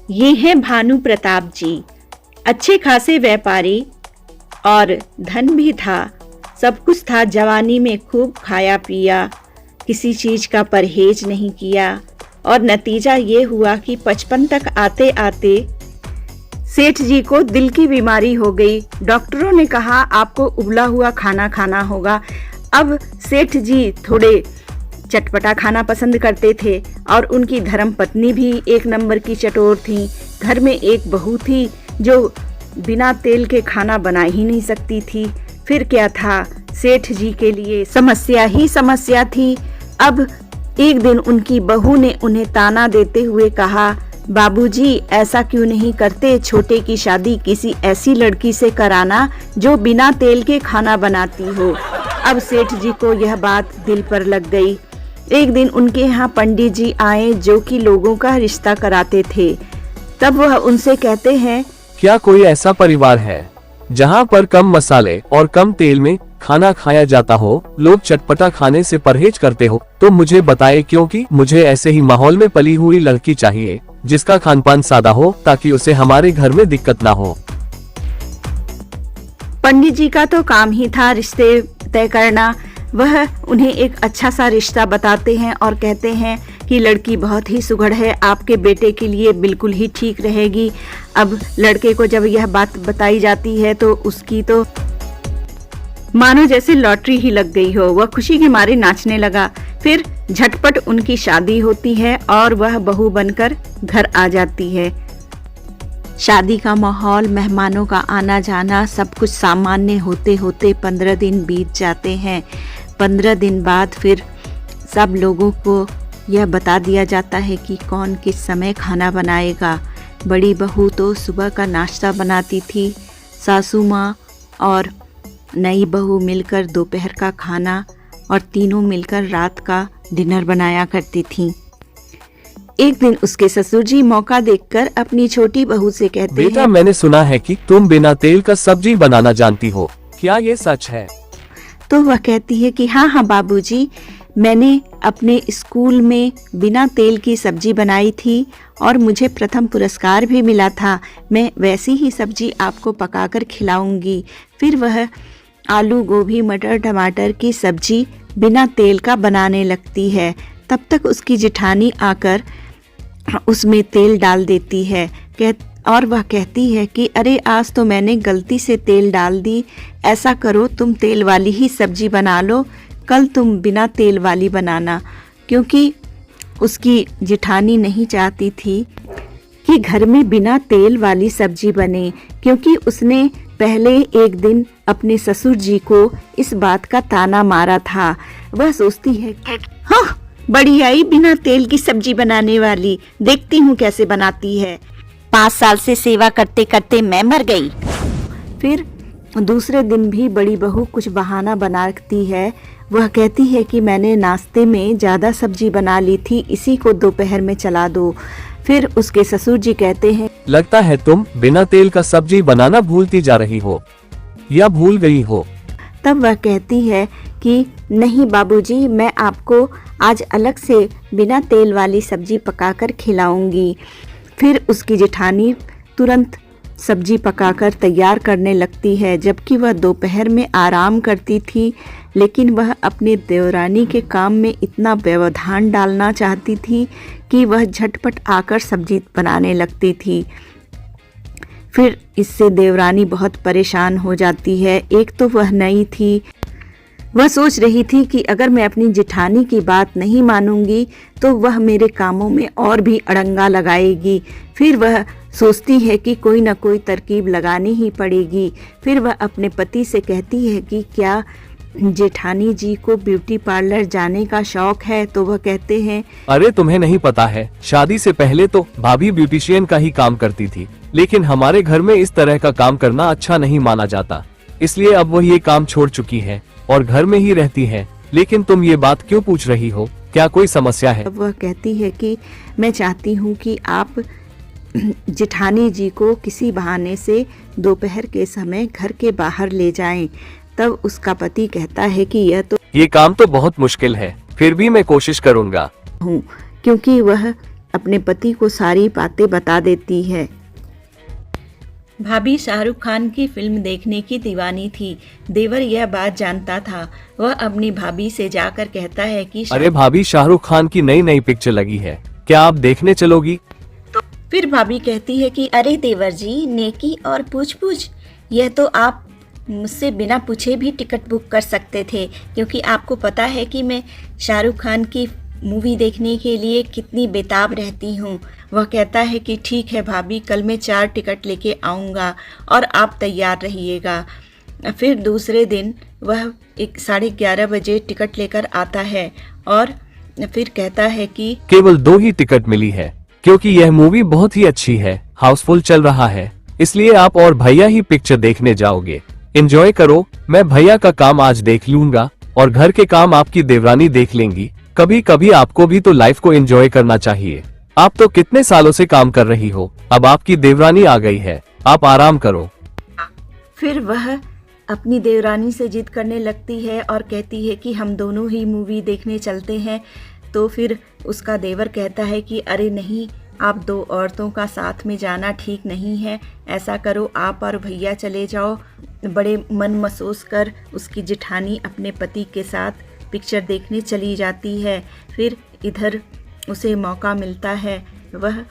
ये हैं भानु प्रताप जी, अच्छे खासे व्यापारी और धन भी था, सब कुछ था। जवानी में खूब खाया पिया, किसी चीज का परहेज नहीं किया और नतीजा ये हुआ कि 55 तक आते आते सेठ जी को दिल की बीमारी हो गई। डॉक्टरों ने कहा आपको उबला हुआ खाना खाना होगा। अब सेठ जी थोड़े चटपटा खाना पसंद करते थे और उनकी धर्मपत्नी भी एक नंबर की चटोर थी। घर में एक बहू थी जो बिना तेल के खाना बना ही नहीं सकती थी। फिर क्या था, सेठ जी के लिए समस्या ही समस्या थी। अब एक दिन उनकी बहू ने उन्हें ताना देते हुए कहा, बाबूजी ऐसा क्यों नहीं करते, छोटे की शादी किसी ऐसी लड़की से कराना जो बिना तेल के खाना बनाती हो। अब सेठ जी को यह बात दिल पर लग गई। एक दिन उनके यहाँ पंडित जी आए जो कि लोगों का रिश्ता कराते थे। तब वह उनसे कहते हैं, क्या कोई ऐसा परिवार है जहाँ पर कम मसाले और कम तेल में खाना खाया जाता हो, लोग चटपटा खाने से परहेज करते हो तो मुझे बताए, क्योंकि मुझे ऐसे ही माहौल में पली हुई लड़की चाहिए जिसका खानपान सादा हो ताकि उसे हमारे घर में दिक्कत ना हो। पंडित जी का तो काम ही था रिश्ते तय करना। वह उन्हें एक अच्छा सा रिश्ता बताते हैं और कहते हैं कि लड़की बहुत ही सुघड़ है, आपके बेटे के लिए बिल्कुल ही ठीक रहेगी। अब लड़के को जब यह बात बताई जाती है तो उसकी तो मानो जैसे लॉटरी ही लग गई हो, वह खुशी के मारे नाचने लगा। फिर झटपट उनकी शादी होती है और वह बहू बनकर घर आ जाती है। शादी का माहौल, मेहमानों का आना जाना, सब कुछ सामान्य होते होते 15 दिन बीत जाते हैं। 15 दिन बाद फिर सब लोगों को यह बता दिया जाता है कि कौन किस समय खाना बनाएगा। बड़ी बहू तो सुबह का नाश्ता बनाती थी, सासू माँ और नई बहू मिलकर दोपहर का खाना और तीनों मिलकर रात का डिनर बनाया करती थीं। एक दिन उसके ससुर जी मौका देखकर अपनी छोटी बहू से कहते बेटा, हैं, मैंने सुना है कि तुम बिना तेल का सब्जी बनाना जानती हो, क्या ये सच है? तो वह कहती है कि हाँ बाबूजी, मैंने अपने स्कूल में बिना तेल की सब्जी बनाई थी और मुझे प्रथम पुरस्कार भी मिला था। मैं वैसी ही सब्जी आपको पकाकर खिलाऊंगी। फिर वह आलू गोभी मटर टमाटर की सब्जी बिना तेल का बनाने लगती है। तब तक उसकी जेठानी आकर उसमें तेल डाल देती है और वह कहती है कि अरे आज तो मैंने गलती से तेल डाल दी, ऐसा करो तुम तेल वाली ही सब्जी बना लो, कल तुम बिना तेल वाली बनाना। क्योंकि उसकी जेठानी नहीं चाहती थी कि घर में बिना तेल वाली सब्जी बने, क्योंकि उसने पहले एक दिन अपने ससुर जी को इस बात का ताना मारा था। वह सोचती है, हाँ बड़ी आई बिना तेल की सब्जी बनाने वाली, देखती हूँ कैसे बनाती है। 5 साल से सेवा करते करते मैं मर गई। फिर दूसरे दिन भी बड़ी बहू कुछ बहाना बनाती है। वह कहती है कि मैंने नाश्ते में ज़्यादा सब्जी बना ली थी, इसी को दोपहर में चला दो। फिर उसके ससुर जी कहते हैं, लगता है तुम बिना तेल का सब्जी बनाना भूलती जा रही हो या भूल गई हो। तब वह कहती है कि नहीं बाबूजी, मैं आपको आज अलग से बिना तेल वाली सब्जी पकाकर खिलाऊंगी। फिर उसकी जेठानी तुरंत सब्जी पकाकर तैयार करने लगती है, जबकि वह दोपहर में आराम करती थी। लेकिन वह अपने देवरानी के काम में इतना व्यवधान डालना चाहती थी कि वह झटपट आकर सब्जी बनाने लगती थी। फिर इससे देवरानी बहुत परेशान हो जाती है। एक तो वह नई थी, वह सोच रही थी कि अगर मैं अपनी जेठानी की बात नहीं मानूंगी तो वह मेरे कामों में और भी अड़ंगा लगाएगी। फिर वह सोचती है कि कोई ना कोई तरकीब लगानी ही पड़ेगी। फिर वह अपने पति से कहती है कि क्या जेठानी जी को ब्यूटी पार्लर जाने का शौक है? तो वह कहते हैं, अरे तुम्हें नहीं पता है, शादी से पहले तो भाभी ब्यूटिशियन का ही काम करती थी, लेकिन हमारे घर में इस तरह का काम करना अच्छा नहीं माना जाता, इसलिए अब वह ये काम छोड़ चुकी है और घर में ही रहती है। लेकिन तुम ये बात क्यों पूछ रही हो, क्या कोई समस्या है? अब वह कहती है कि मैं चाहती हूँ कि आप जेठानी जी को किसी बहाने से दोपहर के समय घर के बाहर ले जाएं। तब उसका पति कहता है कि ये काम तो बहुत मुश्किल है, फिर भी मैं कोशिश करूँगा। क्योंकि वह अपने पति को सारी बातें बता देती है। भाभी शाहरुख खान की फिल्म देखने की दीवानी थी। देवर यह बात जानता था। वह अपनी भाभी से जाकर कहता है कि अरे भाभी, शाहरुख खान की नई नई पिक्चर लगी है, क्या आप देखने चलोगी? फिर भाभी कहती है कि अरे देवर जी, नेकी और पूछ पूछ, यह तो आप मुझसे बिना पूछे भी टिकट बुक कर सकते थे, क्योंकि आपको पता है कि मैं शाहरुख खान की मूवी देखने के लिए कितनी बेताब रहती हूँ। वह कहता है कि ठीक है भाभी, कल मैं 4 टिकट लेके आऊँगा और आप तैयार रहिएगा। फिर दूसरे दिन वह 11:30 बजे टिकट लेकर आता है और फिर कहता है कि केवल 2 ही टिकट मिली है, क्योंकि यह मूवी बहुत ही अच्छी है, हाउसफुल चल रहा है, इसलिए आप और भैया ही पिक्चर देखने जाओगे। एंजॉय करो, मैं भैया का काम आज देख लूंगा और घर के काम आपकी देवरानी देख लेंगी। कभी कभी आपको भी तो लाइफ को एंजॉय करना चाहिए। आप तो कितने सालों से काम कर रही हो, अब आपकी देवरानी आ गई है, आप आराम करो। फिर वह अपनी देवरानी से जिद करने लगती है और कहती है कि हम दोनों ही मूवी देखने चलते हैं। तो फिर उसका देवर कहता है कि अरे नहीं, आप 2 औरतों का साथ में जाना ठीक नहीं है, ऐसा करो आप और भैया चले जाओ। बड़े मन महसूस कर उसकी जेठानी अपने पति के साथ पिक्चर देखने चली जाती है। फिर इधर उसे मौका मिलता है, वह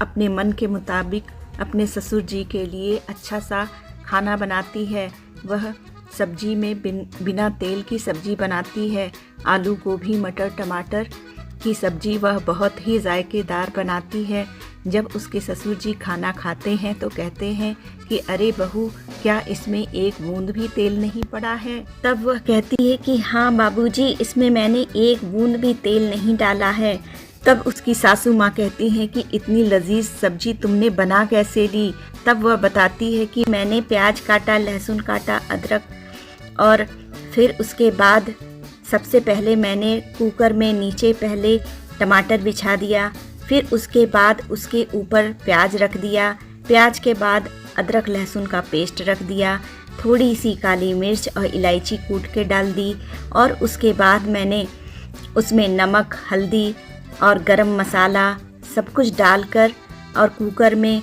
अपने मन के मुताबिक अपने ससुर जी के लिए अच्छा सा खाना बनाती है। वह सब्जी में बिना तेल की सब्जी बनाती है। आलू, गोभी, मटर, टमाटर की सब्जी वह बहुत ही जायकेदार बनाती है। जब उसके ससुर जी खाना खाते हैं तो कहते हैं कि अरे बहू, क्या इसमें एक बूंद भी तेल नहीं पड़ा है? तब वह कहती है कि हाँ बाबूजी, इसमें मैंने एक बूंद भी तेल नहीं डाला है। तब उसकी सासू माँ कहती हैं कि इतनी लजीज सब्जी तुमने बना कैसे ली? तब वह बताती है कि मैंने प्याज काटा, लहसुन काटा, अदरक, और फिर उसके बाद सबसे पहले मैंने कुकर में नीचे पहले टमाटर बिछा दिया, फिर उसके बाद उसके ऊपर प्याज रख दिया, प्याज के बाद अदरक लहसुन का पेस्ट रख दिया, थोड़ी सी काली मिर्च और इलायची कूट के डाल दी, और उसके बाद मैंने उसमें नमक, हल्दी और गरम मसाला सब कुछ डालकर और कुकर में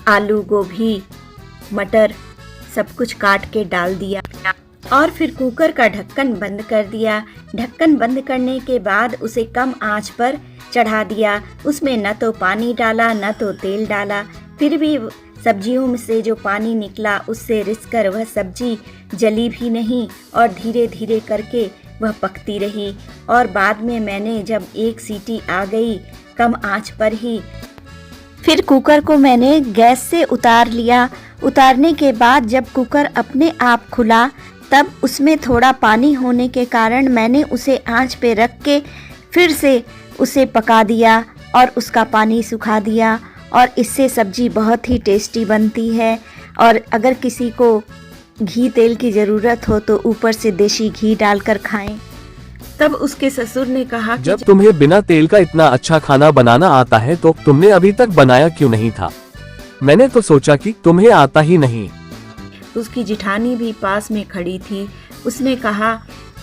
आलू, गोभी, मटर सब कुछ काट के डाल दिया और फिर कुकर का ढक्कन बंद कर दिया। ढक्कन बंद करने के बाद उसे कम आंच पर चढ़ा दिया। उसमें न तो पानी डाला न तो तेल डाला, फिर भी सब्जियों में से जो पानी निकला उससे रिसकर वह सब्जी जली भी नहीं और धीरे धीरे करके वह पकती रही। और बाद में मैंने जब 1 सीटी आ गई कम आंच पर ही, फिर कुकर को मैंने गैस से उतार लिया। उतारने के बाद जब कुकर अपने आप खुला तब उसमें थोड़ा पानी होने के कारण मैंने उसे आंच पे रख के फिर से उसे पका दिया और उसका पानी सुखा दिया, और इससे सब्जी बहुत ही टेस्टी बनती है। और अगर किसी को घी तेल की ज़रूरत हो तो ऊपर से देसी घी डालकर खाएं। तब उसके ससुर ने कहा कि जब तुम्हें बिना तेल का इतना अच्छा खाना बनाना आता है तो तुमने अभी तक बनाया क्यों नहीं था? मैंने तो सोचा कि तुम्हें आता ही नहीं। उसकी जिठानी भी पास में खड़ी थी। उसने कहा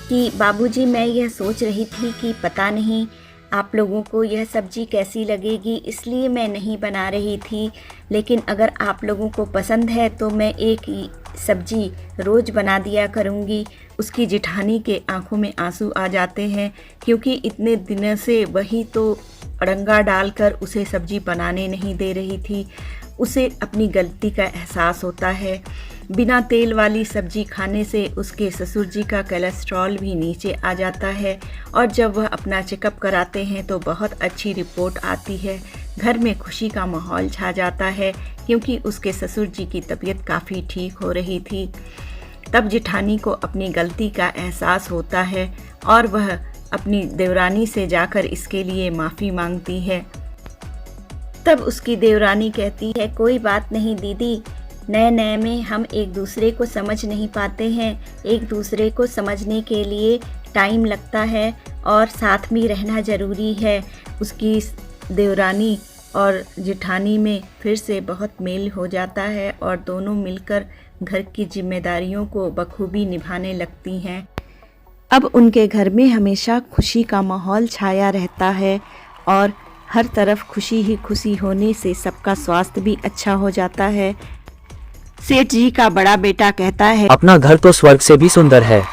कि बाबूजी, मैं यह सोच रही थी कि पता नहीं आप लोगों को यह सब्जी कैसी लगेगी, इसलिए मैं नहीं बना रही थी, लेकिन अगर आप लोगों को पसंद है तो मैं एक ही सब्जी रोज़ बना दिया करूँगी। उसकी जिठानी के आंखों में आंसू आ जाते हैं, क्योंकि इतने दिनों से वही तो अड़ंगा डालकर उसे सब्जी बनाने नहीं दे रही थी। उसे अपनी गलती का एहसास होता है। बिना तेल वाली सब्जी खाने से उसके ससुर जी का कोलेस्ट्रॉल भी नीचे आ जाता है, और जब वह अपना चेकअप कराते हैं तो बहुत अच्छी रिपोर्ट आती है। घर में खुशी का माहौल छा जाता है, क्योंकि उसके ससुर जी की तबीयत काफ़ी ठीक हो रही थी। तब जिठानी को अपनी गलती का एहसास होता है और वह अपनी देवरानी से जाकर इसके लिए माफ़ी मांगती है। तब उसकी देवरानी कहती है, कोई बात नहीं दीदी, नए नए में हम एक दूसरे को समझ नहीं पाते हैं, एक दूसरे को समझने के लिए टाइम लगता है और साथ में रहना ज़रूरी है। उसकी देवरानी और जिठानी में फिर से बहुत मेल हो जाता है और दोनों मिलकर घर की जिम्मेदारियों को बखूबी निभाने लगती हैं। अब उनके घर में हमेशा खुशी का माहौल छाया रहता है। और हर तरफ खुशी ही खुशी होने से सबका स्वास्थ्य भी अच्छा हो जाता है। सेठ जी का बड़ा बेटा कहता है, अपना घर तो स्वर्ग से भी सुंदर है।